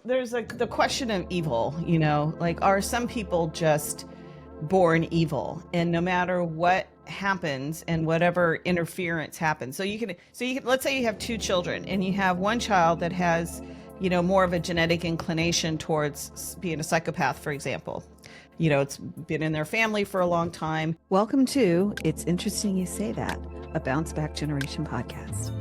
There's like the question of evil, like are some people just born evil, and no matter what happens and whatever interference happens. So you can let's say you have two children and you have one child that has, more of a genetic inclination towards being a psychopath, for example. It's been in their family for a long time. Welcome to It's Interesting You Say That, a Bounce Back Generation podcast.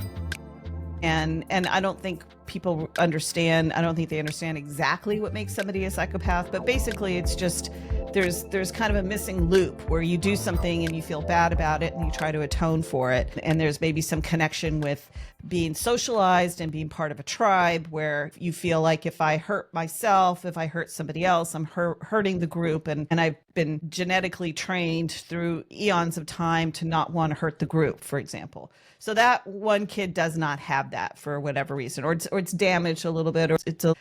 And I don't think people understand. I don't think they understand exactly what makes somebody a psychopath, but basically it's just there's kind of a missing loop where you do something and you feel bad about it and you try to atone for it. And there's maybe some connection with being socialized and being part of a tribe where you feel like if I hurt myself, if I hurt somebody else, I'm hurting the group. And I've been genetically trained through eons of time to not want to hurt the group, for example. So that one kid does not have that for whatever reason, or it's damaged a little bit, or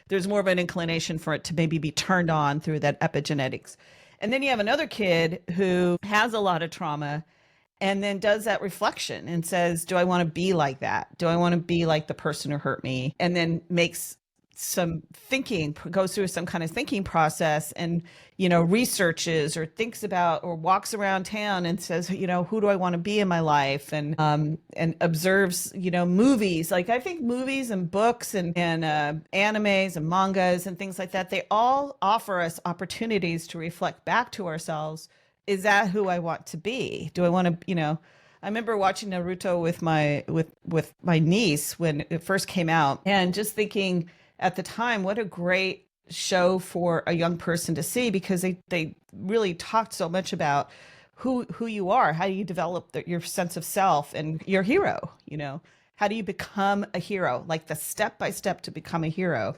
there's more of an inclination for it to maybe be turned on through that epigenetics. And then you have another kid who has a lot of trauma and then does that reflection and says, do I want to be like that? Do I want to be like the person who hurt me? And then makes some thinking, goes through some kind of thinking process and, researches or thinks about or walks around town and says, who do I want to be in my life? And observes, movies. Like I think movies and books and animes and mangas and things like that, they all offer us opportunities to reflect back to ourselves. Is that who I want to be? Do I want to, I remember watching Naruto with my niece when it first came out and just thinking at the time, what a great show for a young person to see, because they really talked so much about who you are, how do you develop your sense of self and your hero, how do you become a hero, like the step-by-step to become a hero.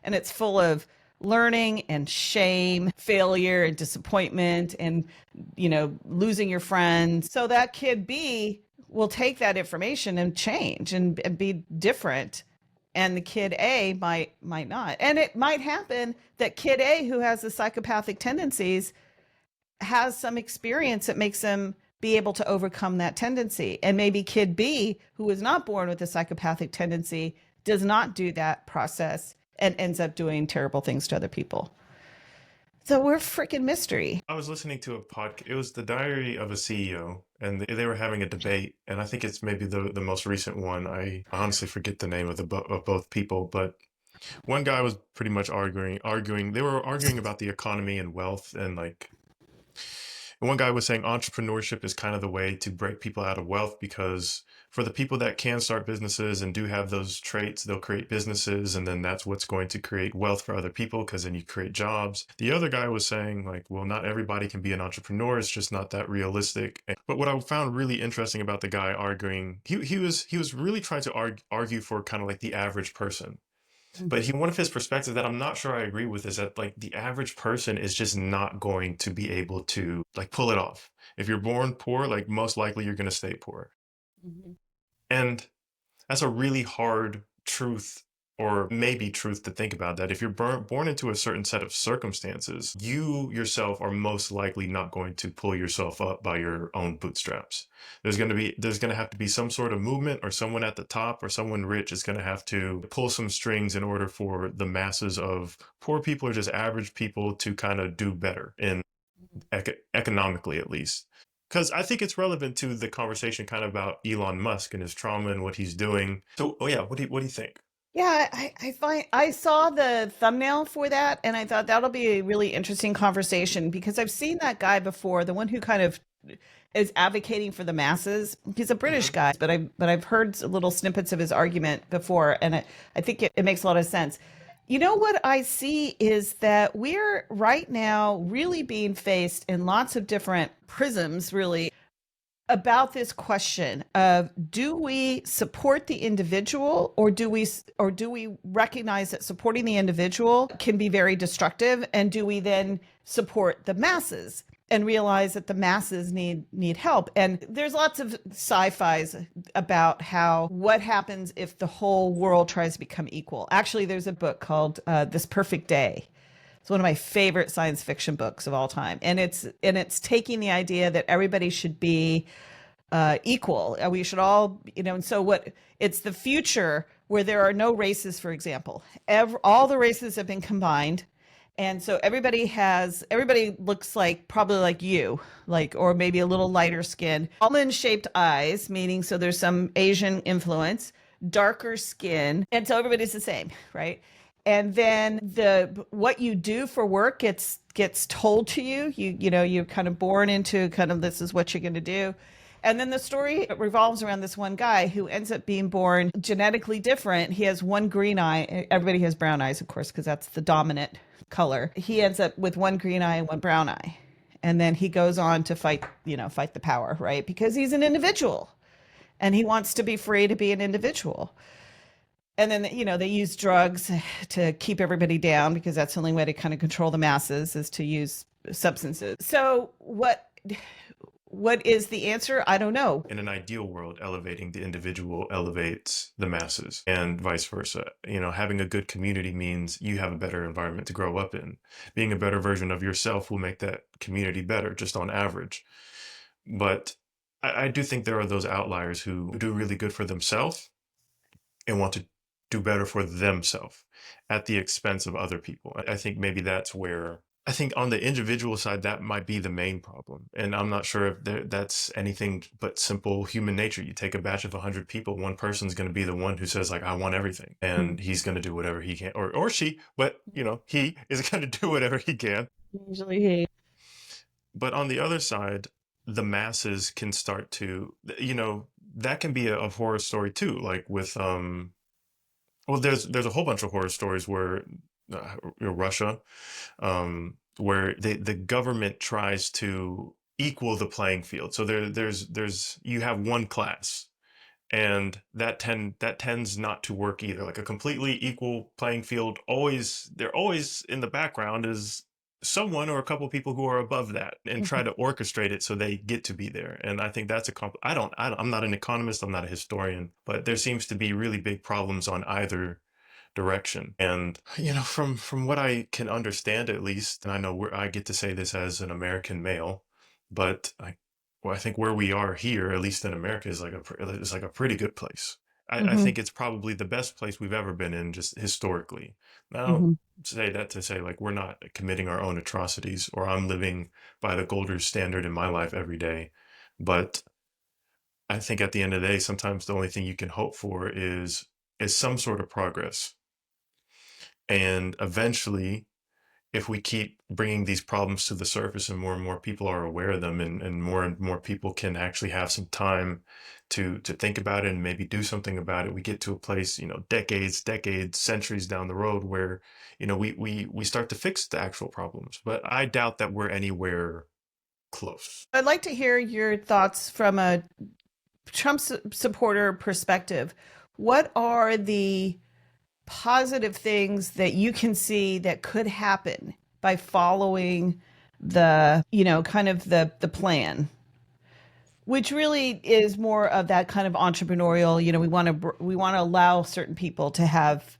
And it's full of learning and shame, failure and disappointment and, losing your friends. So that kid B will take that information and change and be different. And the kid A might not. And it might happen that kid A, who has the psychopathic tendencies, has some experience that makes them be able to overcome that tendency. And maybe kid B, who was not born with a psychopathic tendency, does not do that process and ends up doing terrible things to other people. So we're freaking mystery. I was listening to a podcast. It was The Diary of a CEO, and they were having a debate. And I think it's maybe the most recent one. I honestly forget the name of both people, but one guy was pretty much arguing. They were arguing about the economy and wealth, and one guy was saying entrepreneurship is kind of the way to break people out of wealth, because for the people that can start businesses and do have those traits, they'll create businesses, and then that's what's going to create wealth for other people, because then you create jobs. The other guy was saying well, not everybody can be an entrepreneur. It's just not that realistic. But what I found really interesting about the guy arguing, he was really trying to argue for kind of like the average person. But one of his perspectives that I'm not sure I agree with is that the average person is just not going to be able to pull it off. If you're born poor, most likely you're going to stay poor. Mm-hmm. And that's a really hard truth, or maybe truth, to think about, that if you're born into a certain set of circumstances, you yourself are most likely not going to pull yourself up by your own bootstraps. There's going to have to be some sort of movement, or someone at the top or someone rich is going to have to pull some strings in order for the masses of poor people or just average people to kind of do better, economically at least. Because I think it's relevant to the conversation kind of about Elon Musk and his trauma and what he's doing. So, what do you think? Yeah, I saw the thumbnail for that and I thought that'll be a really interesting conversation, because I've seen that guy before, the one who kind of is advocating for the masses. He's a British guy, but I've heard little snippets of his argument before, and I think it makes a lot of sense. What I see is that we're right now really being faced in lots of different prisms, really, about this question of, do we support the individual, or do we recognize that supporting the individual can be very destructive, and do we then support the masses and realize that the masses need help? And there's lots of sci-fis about what happens if the whole world tries to become equal. Actually, there's a book called This Perfect Day. It's one of my favorite science fiction books of all time. And it's taking the idea that everybody should be equal. We should all, and so it's the future where there are no races, for example. All the races have been combined. And so everybody looks like probably like you, like, or maybe a little lighter skin, almond shaped eyes, meaning so there's some Asian influence, darker skin. And so everybody's the same, right? And then what you do for work gets told to you. You're kind of born into kind of this is what you're going to do. And then the story revolves around this one guy who ends up being born genetically different. He has one green eye. Everybody has brown eyes, of course, because that's the dominant color. He ends up with one green eye and one brown eye. And then he goes on to fight the power, right? Because he's an individual and he wants to be free to be an individual. And then, they use drugs to keep everybody down because that's the only way to kind of control the masses is to use substances. So what is the answer? I don't know. In an ideal world, elevating the individual elevates the masses and vice versa. Having a good community means you have a better environment to grow up in. Being a better version of yourself will make that community better, just on average. But I do think there are those outliers who do really good for themselves and want to do better for themselves at the expense of other people. I think maybe that's where I think on the individual side, that might be the main problem. And I'm not sure if that's anything but simple human nature. You take a batch of 100 people, one person's going to be the one who says, like, I want everything. And he's going to do whatever he can, or she, but, he is going to do whatever he can. Usually he. But on the other side, the masses can start to, that can be a horror story too. Like with, there's a whole bunch of horror stories where Russia, where the government tries to equal the playing field. So there's you have one class, and that tends not to work either. Like a completely equal playing field, they're always in the background is someone or a couple of people who are above that and try to orchestrate it so they get to be there. And I think that's I'm not an economist, I'm not a historian, but there seems to be really big problems on either direction. And from what I can understand, at least, and I know I get to say this as an American male, but I think where we are here, at least in America, is like a pretty good place. I think it's probably the best place we've ever been in, just historically. I don't say that to say like we're not committing our own atrocities or I'm living by the gold standard in my life every day, but I think at the end of the day, sometimes the only thing you can hope for is some sort of progress. And eventually, if we keep bringing these problems to the surface and more people are aware of them and more people can actually have some time to think about it and maybe do something about it, we get to a place, decades, centuries down the road where, we start to fix the actual problems. But I doubt that we're anywhere close. I'd like to hear your thoughts from a Trump supporter perspective. What are the positive things that you can see that could happen by following the kind of the plan, which really is more of that kind of entrepreneurial, we want to allow certain people to have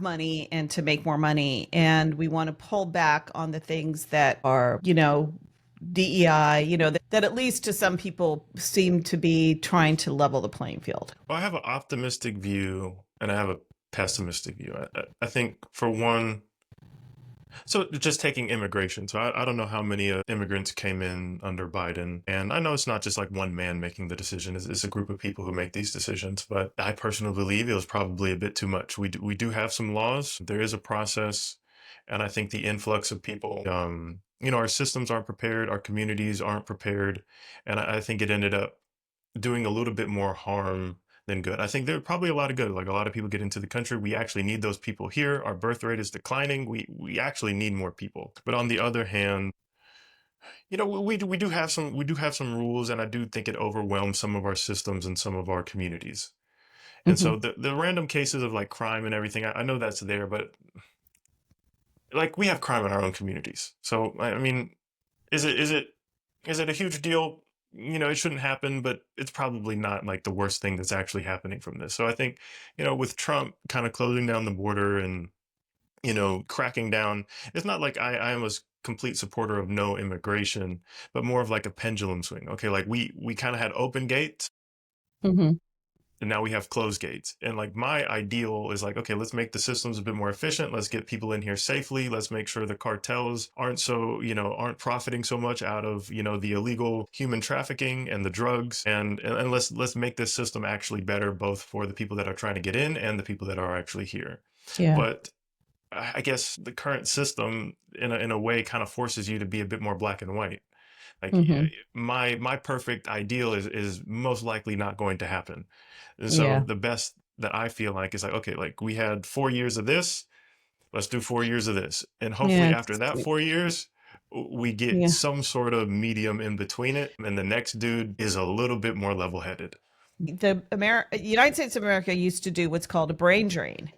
money and to make more money, and we want to pull back on the things that are DEI, that at least to some people seem to be trying to level the playing field. Well, I have an optimistic view and I have a pessimistic view. I think for one, so just taking immigration. So I don't know how many immigrants came in under Biden. And I know it's not just like one man making the decision. It's a group of people who make these decisions. But I personally believe it was probably a bit too much. We do have some laws. There is a process. And I think the influx of people, our systems aren't prepared. Our communities aren't prepared. And I think it ended up doing a little bit more harm than good. I think there are probably a lot of good. Like a lot of people get into the country. We actually need those people here. Our birth rate is declining. We actually need more people. But on the other hand, we do have some rules, and I do think it overwhelms some of our systems and some of our communities. And so the random cases of like crime and everything, I know that's there, but like we have crime in our own communities. So I mean, is it a huge deal? It shouldn't happen, but it's probably not like the worst thing that's actually happening from this. So I think, with Trump kind of closing down the border and, cracking down, it's not like I am a complete supporter of no immigration, but more of like a pendulum swing. Okay. Like we kind of had open gates. and now we have closed gates. And like my ideal is like, okay, let's make the systems a bit more efficient. Let's get people in here safely. Let's make sure the cartels aren't so, aren't profiting so much out of, the illegal human trafficking and the drugs. And let's make this system actually better, both for the people that are trying to get in and the people that are actually here. Yeah. But I guess the current system in a way kind of forces you to be a bit more black and white. Like Hmm. my perfect ideal is most likely not going to happen. And so Yeah. the best that I feel like is like, okay, like we had 4 years of this, let's do 4 years of this. And hopefully Yeah. after that 4 years, we get Yeah. some sort of medium in between it. And the next dude is a little bit more level headed. The United States of America used to do what's called a brain drain.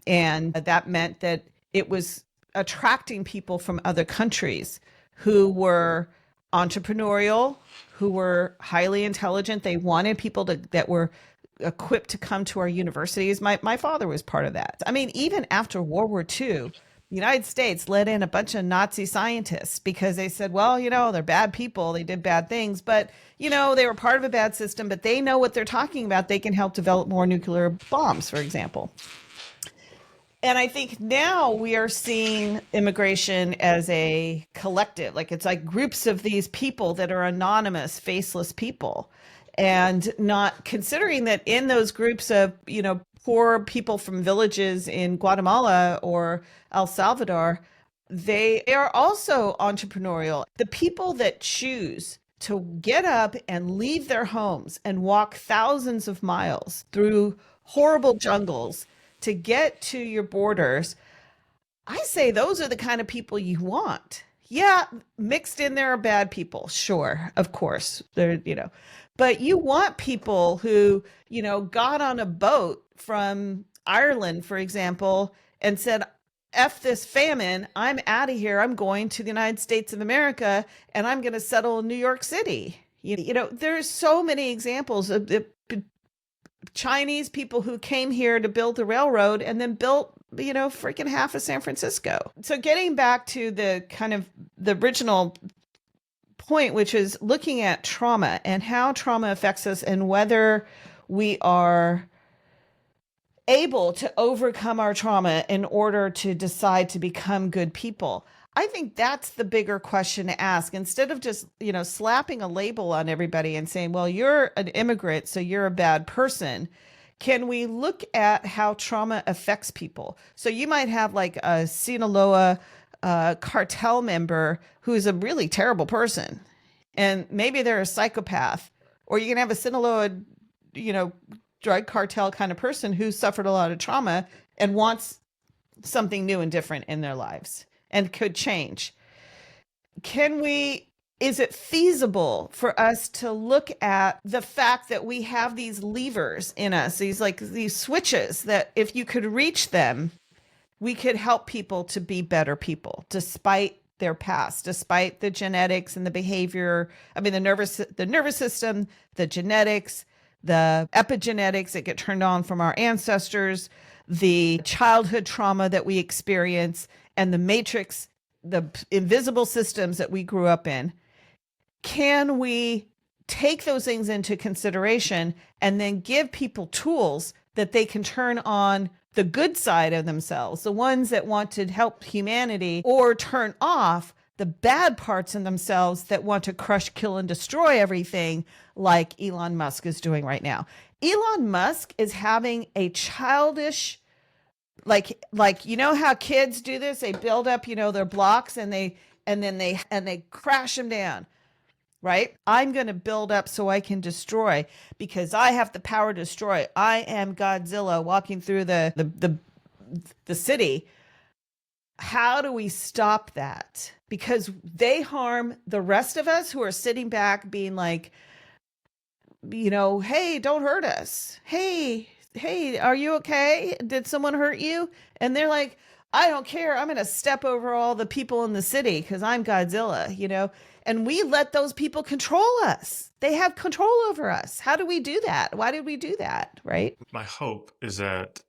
And that meant that it was attracting people from other countries who were entrepreneurial, who were highly intelligent. They wanted people that were equipped to come to our universities. My father was part of that. I mean, even after World War II, the United States let in a bunch of Nazi scientists because they said, well, they're bad people. They did bad things, but, they were part of a bad system, but they know what they're talking about. They can help develop more nuclear bombs, for example. And I think now we are seeing immigration as a collective, like it's like groups of these people that are anonymous, faceless people, and not considering that in those groups of, poor people from villages in Guatemala or El Salvador, they are also entrepreneurial. The people that choose to get up and leave their homes and walk thousands of miles through horrible jungles to get to your borders, I say those are the kind of people you want. Yeah, mixed in there are bad people, sure, of course. But you want people who, got on a boat from Ireland, for example, and said, F this famine, I'm out of here. I'm going to the United States of America and I'm going to settle in New York City. There's so many examples of Chinese people who came here to build the railroad and then built, freaking half of San Francisco. So getting back to the kind of the original point, which is looking at trauma and how trauma affects us and whether we are able to overcome our trauma in order to decide to become good people. I think that's the bigger question to ask instead of just, slapping a label on everybody and saying, well, you're an immigrant, so you're a bad person. Can we look at how trauma affects people? So you might have like a Sinaloa cartel member who's a really terrible person, and maybe they're a psychopath, or you can have a Sinaloa, drug cartel kind of person who suffered a lot of trauma and wants something new and different in their lives and could change. Is it feasible for us to look at the fact that we have these levers in us, these switches that if you could reach them, we could help people to be better people despite their past, despite the genetics and the behavior. I mean, the nervous system, the genetics, the epigenetics that get turned on from our ancestors, the childhood trauma that we experience, and the matrix, the invisible systems that we grew up in. Can we take those things into consideration and then give people tools that they can turn on the good side of themselves, the ones that want to help humanity, or turn off the bad parts in themselves that want to crush, kill, and destroy everything like Elon Musk is doing right now. Elon Musk is having a childish, like how kids do this? They build up, their blocks and they crash them down. Right? I'm going to build up so I can destroy because I have the power to destroy. I am Godzilla walking through the city. How do we stop that? Because they harm the rest of us who are sitting back being like, hey, don't hurt us. Hey, are you okay? Did someone hurt you? And they're like, I don't care. I'm going to step over all the people in the city because I'm Godzilla, and we let those people control us. They have control over us. How do we do that? Why did we do that? Right? My hope is that,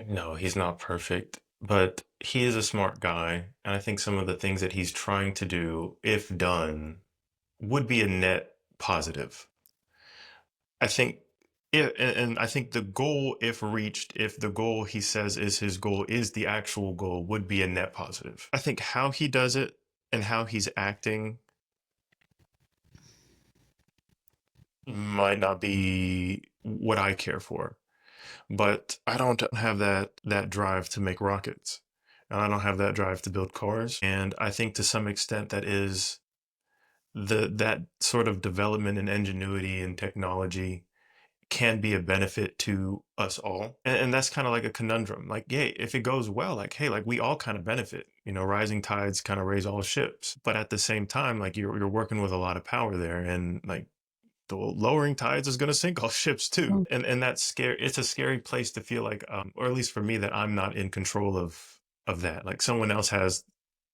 no, he's not perfect, but he is a smart guy. And I think some of the things that he's trying to do, if done, would be a net positive. I think and I think the goal, if reached, if the goal he says is his goal is the actual goal, would be a net positive. I think how he does it and how he's acting might not be what I care for, but I don't have that drive to make rockets. And I don't have that drive to build cars. And I think to some extent that is that sort of development and ingenuity and technology can be a benefit to us all. And that's kind of like a conundrum. Like, yeah, if it goes well, like, hey, like we all kind of benefit. You know, rising tides kind of raise all ships. But at the same time, like you're working with a lot of power there, and like the lowering tides is going to sink all ships too. And that's scary. It's a scary place to feel like, or at least for me, that I'm not in control of that. Like someone else has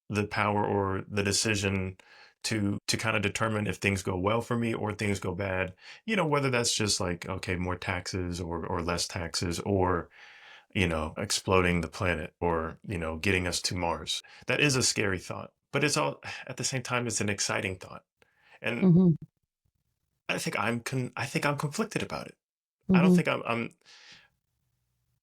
the power or the decision to kind of determine if things go well for me or things go bad. You know, whether that's just like, okay, more taxes or less taxes, or you know, exploding the planet, or you know, getting us to Mars. That is a scary thought, but it's all at the same time it's an exciting thought. And Mm-hmm. I think I'm conflicted about it. I don't Mm-hmm. think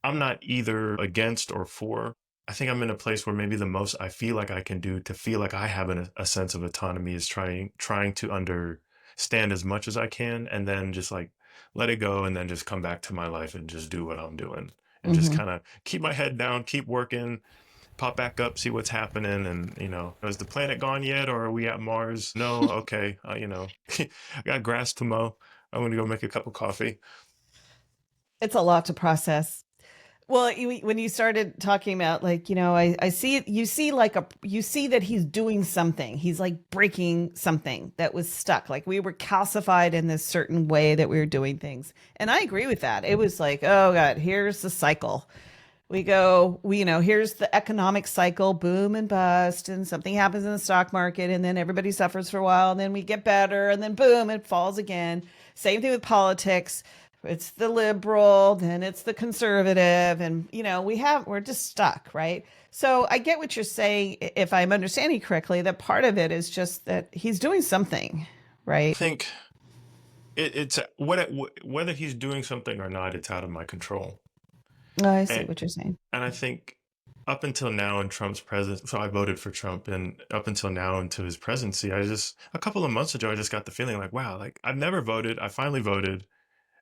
I'm not either against or for. I think I'm in a place where maybe the most I feel like I can do to feel like I have a sense of autonomy is trying to understand as much as I can, and then just like let it go, and then just come back to my life and just do what I'm doing, and just Mm-hmm. kind of keep my head down, keep working, pop back up, see what's happening. And you know, is the planet gone yet, or are we at Mars? No. Okay. You know, I got grass to mow. I'm gonna go make a cup of coffee. It's a lot to process. Well, when you started talking about like, I see it, you see that he's doing something. He's like breaking something that was stuck. Like we were calcified in this certain way that we were doing things. And I agree with that. It was like, oh God, here's the cycle. Here's the economic cycle, boom and bust, and something happens in the stock market, and then everybody suffers for a while, and then we get better, and then boom, it falls again. Same thing with politics. It's the liberal, then it's the conservative, and we're just stuck, right? So I get what you're saying, if I'm understanding correctly, that part of it is just that he's doing something, I right? think whether he's doing something or not, it's out of my control. Oh, I see And what you're saying. and I think up until now in Trump's presidency, so I voted for Trump, and up until now into his presidency, a couple of months ago, I just got the feeling like, wow, like I've never voted. I finally voted.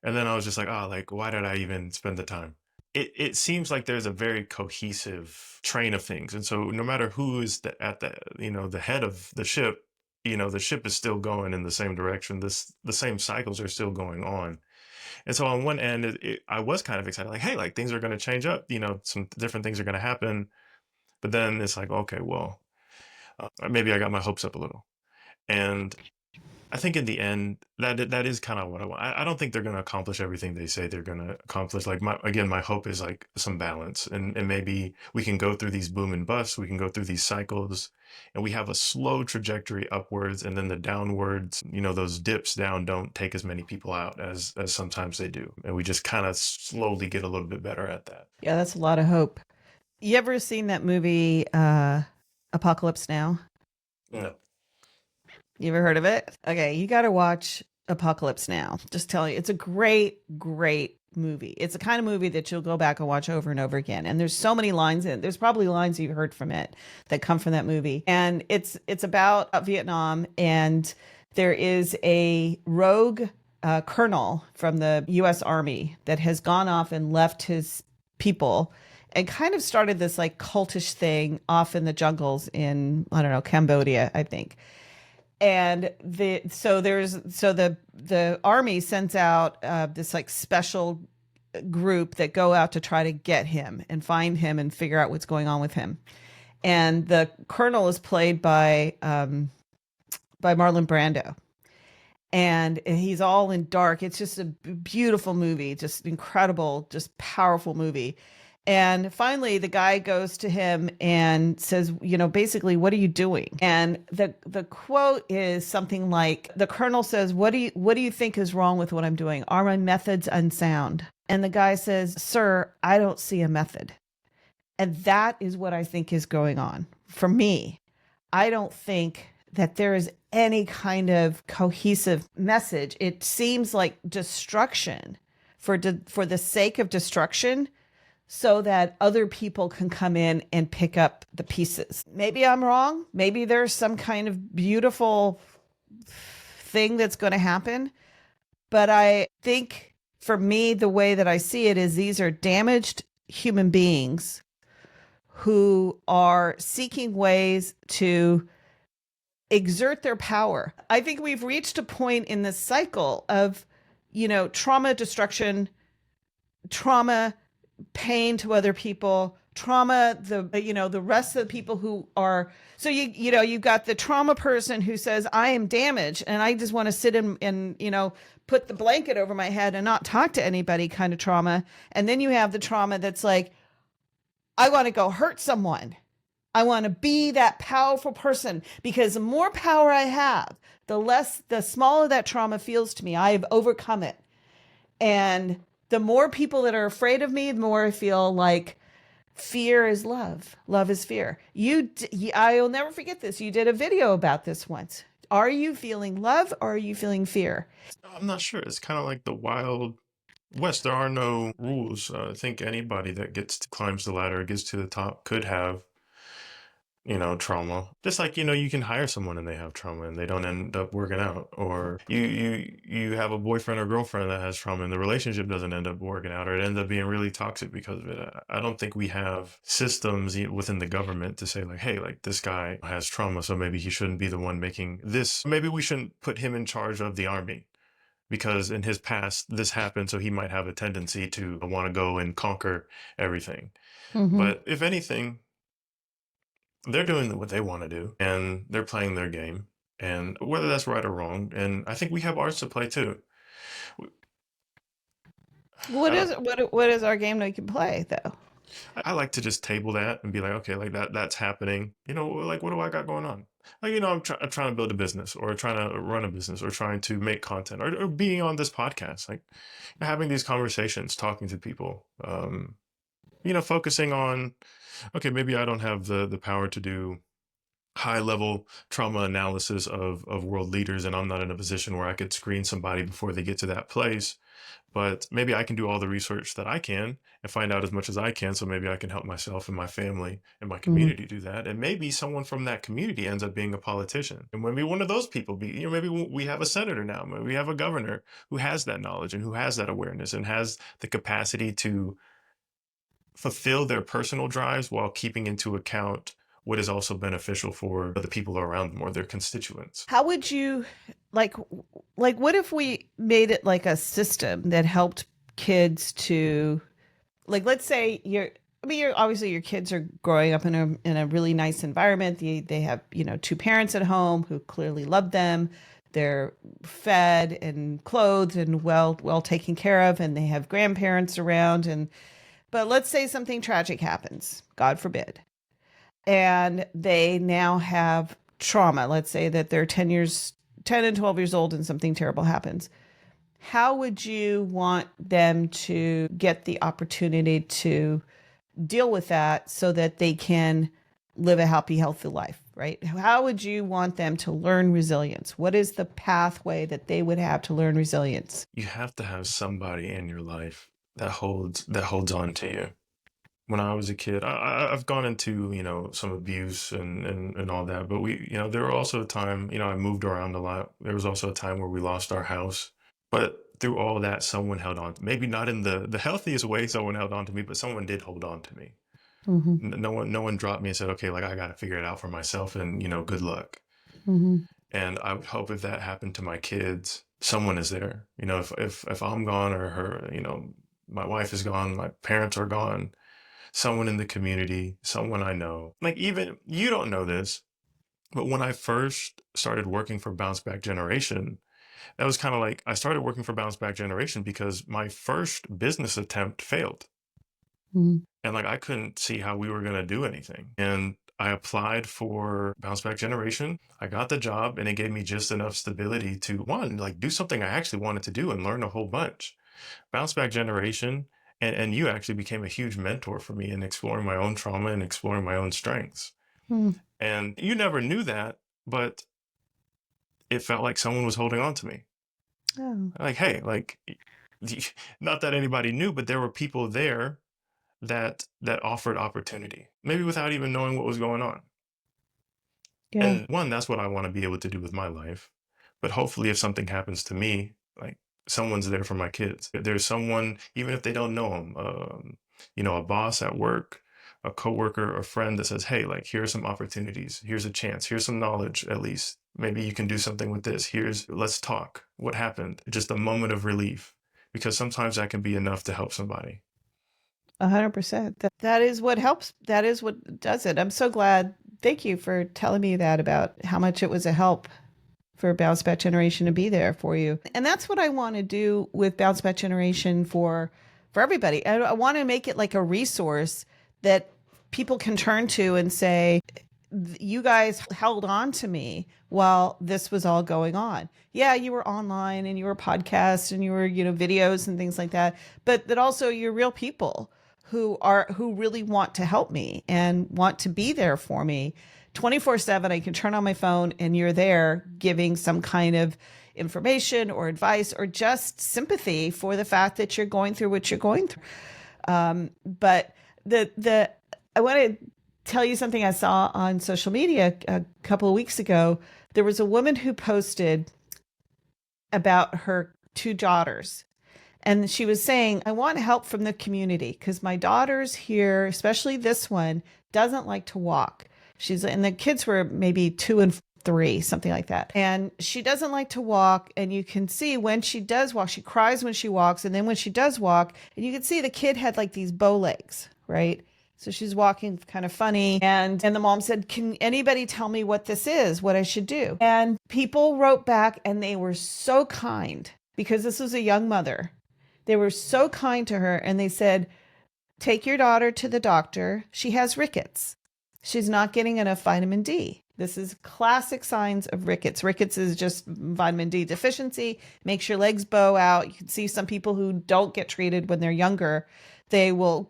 And then I was just like, oh, like, why did I even spend the time? It seems like there's a very cohesive train of things. And so no matter who is at the, you know, the head of the ship, you know, the ship is still going in the same direction. The same cycles are still going on. And so on one end, I was kind of excited, like, hey, like things are going to change up, you know, some different things are going to happen. But then it's like, okay, well, maybe I got my hopes up a little. And I think in the end, that is kind of what I want. I don't think they're going to accomplish everything they say they're going to accomplish. Like my hope is like some balance, and maybe we can go through these boom and busts. We can go through these cycles, and we have a slow trajectory upwards, and then the downwards. You know, those dips down don't take as many people out as sometimes they do, and we just kind of slowly get a little bit better at that. Yeah, that's a lot of hope. You ever seen that movie, Apocalypse Now? No. You ever heard of it? Okay, you got to watch Apocalypse Now. Just tell you, it's a great, great movie. It's the kind of movie that you'll go back and watch over and over again. And there's so many lines in it. There's probably lines you've heard from it that come from that movie. And it's about Vietnam, and there is a rogue colonel from the U.S. Army that has gone off and left his people and kind of started this like cultish thing off in the jungles in, I don't know, Cambodia, I think. And the army sends out this like special group that go out to try to get him and find him and figure out what's going on with him. And the colonel is played by Marlon Brando, and he's all in dark. It's just a beautiful movie, just incredible, just powerful movie. And finally, the guy goes to him and says, basically, what are you doing? And the quote is something like, the colonel says, what do you think is wrong with what I'm doing? Are my methods unsound? And the guy says, sir, I don't see a method. And that is what I think is going on for me. I don't think that there is any kind of cohesive message. It seems like destruction for the sake of destruction so that other people can come in and pick up the pieces. Maybe I'm wrong. Maybe there's some kind of beautiful thing that's going to happen. But I think for me, the way that I see it is these are damaged human beings who are seeking ways to exert their power. I think we've reached a point in this cycle of, trauma, destruction, trauma, pain to other people, trauma, the rest of the people who are, so you've got the trauma person who says, I am damaged and I just want to sit and put the blanket over my head and not talk to anybody kind of trauma. And then you have the trauma that's like, I want to go hurt someone. I want to be that powerful person because the more power I have, the smaller that trauma feels to me. I have overcome it. And the more people that are afraid of me, the more I feel like fear is love. Love is fear. I'll never forget this. You did a video about this once. Are you feeling love or are you feeling fear? I'm not sure. It's kind of like the Wild West. There are no rules. I think anybody that climbs the ladder, gets to the top, could have trauma. Just like, you can hire someone and they have trauma and they don't end up working out. Or you have a boyfriend or girlfriend that has trauma and the relationship doesn't end up working out, or it ends up being really toxic because of it. I don't think we have systems within the government to say like, hey, like this guy has trauma, so maybe he shouldn't be the one making this. Maybe we shouldn't put him in charge of the army because in his past this happened, so he might have a tendency to want to go and conquer everything. Mm-hmm. But if anything, they're doing what they want to do and they're playing their game, and whether that's right or wrong, and I think we have ours to play too. What is our game that we can play though? I like to just table that and be like, okay, like that's happening, like what do I got going on? Like, I'm trying to build a business or trying to run a business or trying to make content or being on this podcast, like having these conversations, talking to people, focusing on, okay, maybe I don't have the power to do high level trauma analysis of world leaders, and I'm not in a position where I could screen somebody before they get to that place. But maybe I can do all the research that I can and find out as much as I can. So maybe I can help myself and my family and my community do that. And maybe someone from that community ends up being a politician. And maybe one of those people maybe we have a senator now, maybe we have a governor who has that knowledge and who has that awareness and has the capacity to fulfill their personal drives while keeping into account what is also beneficial for the people around them or their constituents. How would you like what if we made it like a system that helped kids to, like, let's say you're obviously your kids are growing up in a really nice environment. They have, two parents at home who clearly love them. They're fed and clothed and well taken care of, and they have grandparents around. But let's say something tragic happens, God forbid, and they now have trauma. Let's say that they're 10 and 12 years old and something terrible happens. How would you want them to get the opportunity to deal with that so that they can live a happy, healthy life, right? How would you want them to learn resilience? What is the pathway that they would have to learn resilience? You have to have somebody in your life that holds on to you. When I was a kid, I've gone into, some abuse and all that, but there were also a time, I moved around a lot. There was also a time where we lost our house, but through all that, someone held on. Maybe not in the healthiest way, someone held on to me, but someone did hold on to me. Mm-hmm. No one dropped me and said, okay, like I got to figure it out for myself and, good luck. Mm-hmm. And I would hope if that happened to my kids, someone is there. If I'm gone or her, my wife is gone, my parents are gone, someone in the community, someone I know. Like, even you don't know this, but when I first started working for Bounce Back Generation, that was kind of like I started working for Bounce Back Generation because my first business attempt failed. Mm-hmm. And like I couldn't see how we were going to do anything. And I applied for Bounce Back Generation. I got the job and it gave me just enough stability to, one, like do something I actually wanted to do and learn a whole bunch. Bounce Back Generation and you actually became a huge mentor for me in exploring my own trauma and exploring my own strengths. Mm-hmm. And you never knew that, but it felt like someone was holding on to me. Oh. Like, hey, like, not that anybody knew, but there were people there that offered opportunity, maybe without even knowing what was going on. Yeah. And one, that's what I want to be able to do with my life. But hopefully, if something happens to me, like someone's there for my kids. There's someone, even if they don't know them, a boss at work, a coworker, a friend that says, "Hey, like here are some opportunities. Here's a chance. Here's some knowledge. At least maybe you can do something with this. Let's talk. What happened? Just a moment of relief, because sometimes that can be enough to help somebody." 100%. That is what helps. That is what does it. I'm so glad. Thank you for telling me that about how much it was a help for Bounce Back Generation to be there for you. And that's what I want to do with Bounce Back Generation for everybody. I want to make it like a resource that people can turn to and say, you guys held on to me while this was all going on. Yeah, you were online and you were podcasts and you were, videos and things like that, but that also you're real people who really want to help me and want to be there for me 24/7. I can turn on my phone and you're there giving some kind of information or advice or just sympathy for the fact that you're going through what you're going through. But I want to tell you something I saw on social media a couple of weeks ago. There was a woman who posted about her two daughters. And she was saying, I want help from the community because my daughters here, especially this one, doesn't like to walk. And the kids were maybe 2 and 3, something like that. And she doesn't like to walk. And you can see when she does walk, she cries when she walks. And then when she does walk, and you can see the kid had like these bow legs, right? So she's walking kind of funny. And the mom said, can anybody tell me what this is, what I should do? And people wrote back and they were so kind because this was a young mother. They were so kind to her. And they said, take your daughter to the doctor. She has rickets. She's not getting enough vitamin D. This is classic signs of rickets. Rickets is just vitamin D deficiency, makes your legs bow out. You can see some people who don't get treated when they're younger. They'll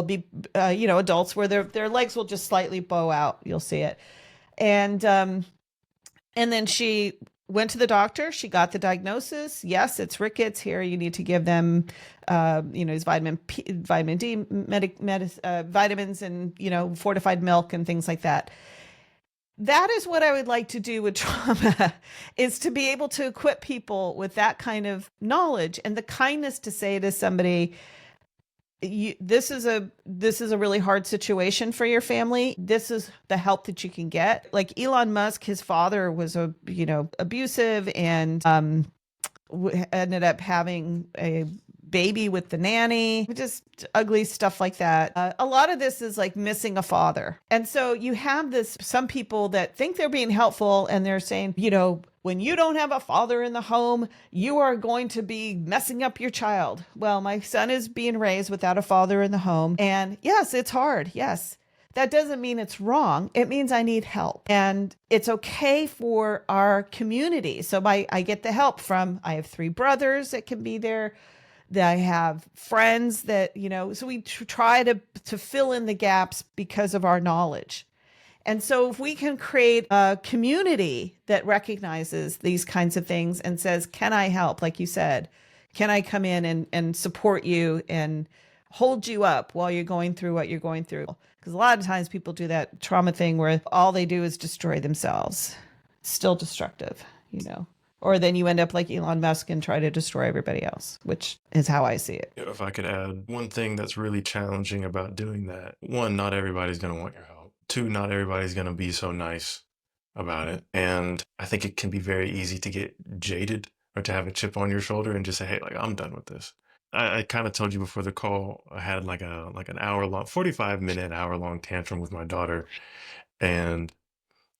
be adults where their legs will just slightly bow out. You'll see it. And then she went to the doctor. She got the diagnosis. Yes, it's rickets. Here, you need to give them, these vitamin D, vitamins, and fortified milk and things like that. That is what I would like to do with trauma, is to be able to equip people with that kind of knowledge and the kindness to say to somebody, this is a really hard situation for your family. This is the help that you can get. Like Elon Musk, his father was abusive and ended up having a baby with the nanny, just ugly stuff like that. A lot of this is like missing a father. And so you have some people that think they're being helpful and they're saying, when you don't have a father in the home, you are going to be messing up your child. Well, my son is being raised without a father in the home. And yes, it's hard. Yes. That doesn't mean it's wrong. It means I need help. And it's okay for our community. So I get the help I have 3 brothers that can be there. That I have friends that, so we try to fill in the gaps because of our knowledge. And so if we can create a community that recognizes these kinds of things and says, can I help? Like you said, can I come in and support you and hold you up while you're going through what you're going through? Because a lot of times people do that trauma thing where all they do is destroy themselves. It's still destructive, Or then you end up like Elon Musk and try to destroy everybody else, which is how I see it. If I could add one thing that's really challenging about doing that. 1, not everybody's going to want your help. 2, not everybody's going to be so nice about it. And I think it can be very easy to get jaded or to have a chip on your shoulder and just say, hey, like, I'm done with this. I kind of told you before the call, I had like an hour-long, 45-minute, hour-long tantrum with my daughter. And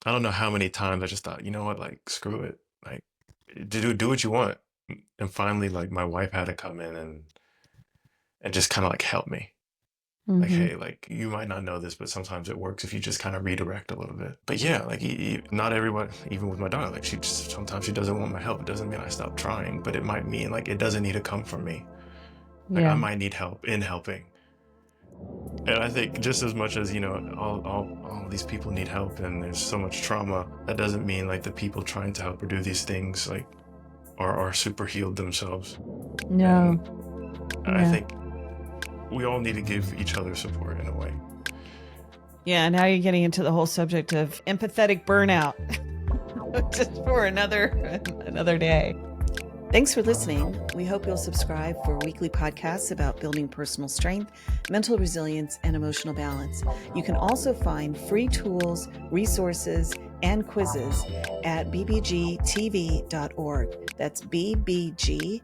I don't know how many times I just thought, you know what, like, screw it. Like, do what you want. And finally, like, my wife had to come in and just kind of like help me. Like, hey, like, you might not know this, but sometimes it works if you just kind of redirect a little bit. But yeah, like, not everyone, even with my daughter, like, sometimes she doesn't want my help. It doesn't mean I stop trying, but it might mean like it doesn't need to come from me. Like, I might need help in helping. And I think just as much as, all these people need help and there's so much trauma, that doesn't mean like the people trying to help or do these things like are super healed themselves. No. And I Yeah. think we all need to give each other support in a way. Yeah, now you're getting into the whole subject of empathetic burnout. Just for another day. Thanks for listening. We hope you'll subscribe for weekly podcasts about building personal strength, mental resilience, and emotional balance. You can also find free tools, resources, and quizzes at bbgtv.org. That's bbgtv.org.